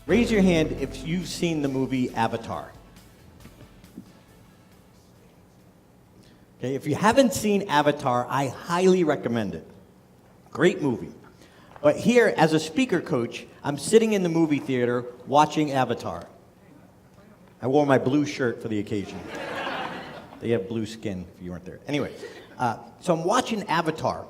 Raise your hand if you've seen the movie Avatar. Okay, if you haven't seen Avatar, I highly recommend it. Great movie. But here, as a speaker coach, I'm sitting in the movie theater watching Avatar. I wore my blue shirt for the occasion. They have blue skin if you weren't there. Anyway, so I'm watching Avatar.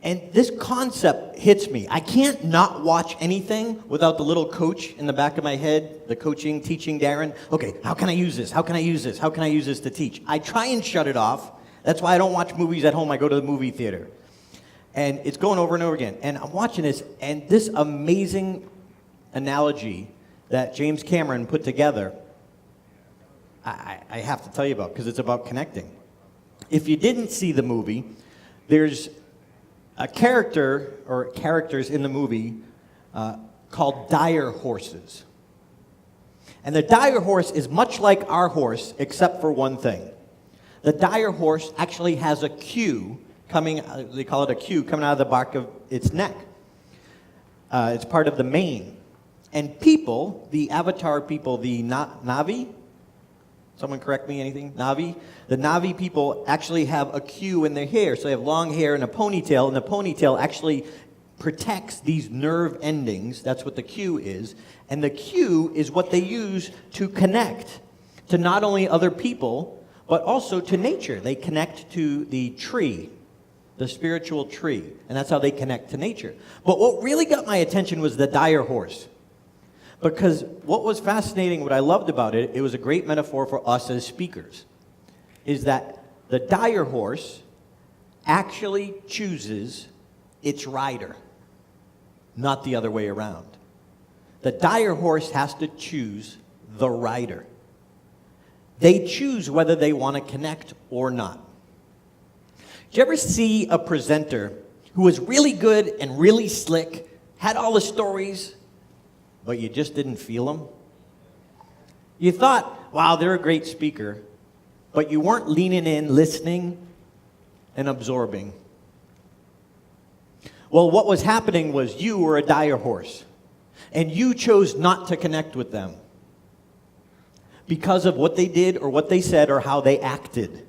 And this concept hits me. I can't not watch anything without the little coach in the back of my head, the coaching, teaching Darren. Okay, how can I use this? How can I use this? How can I use this to teach? I try and shut it off. That's why I don't watch movies at home. I go to the movie theater. And it's going over and over again. And I'm watching this, and this amazing analogy that James Cameron put together, I have to tell you about, because it's about connecting. If you didn't see the movie, there's a character, or characters in the movie, called dire horses. And the dire horse is much like our horse, except for one thing. The dire horse actually has a cue coming, they call it a cue, coming out of the back of its neck. It's part of the mane. And people, the Avatar people, the Na'vi, someone correct me, anything? Na'vi? The Na'vi people actually have a cue in their hair. So they have long hair and a ponytail, and the ponytail actually protects these nerve endings. That's what the cue is. And the cue is what they use to connect to not only other people, but also to nature. They connect to the tree, the spiritual tree, and that's how they connect to nature. But what really got my attention was the dire horse. Because what was fascinating, what I loved about it, it was a great metaphor for us as speakers, is that the dire horse actually chooses its rider, not the other way around. The dire horse has to choose the rider. They choose whether they want to connect or not. Did you ever see a presenter who was really good and really slick, had all the stories, but you just didn't feel them? You thought, wow, they're a great speaker, but you weren't leaning in, listening, and absorbing. Well, what was happening was you were a dire horse, and you chose not to connect with them because of what they did or what they said or how they acted.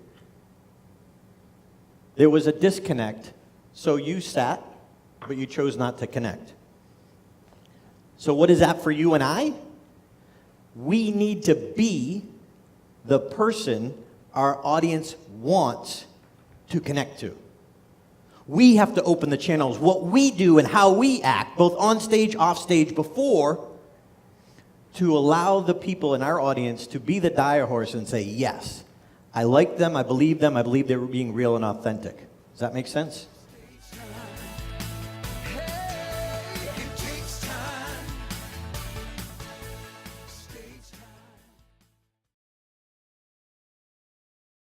There was a disconnect, so you sat, but you chose not to connect. So what is that for you and I? We need to be the person our audience wants to connect to. We have to open the channels. What we do and how we act, both on stage, off stage, before, to allow the people in our audience to be the dire horse and say, yes, I like them, I believe they're being real and authentic. Does that make sense?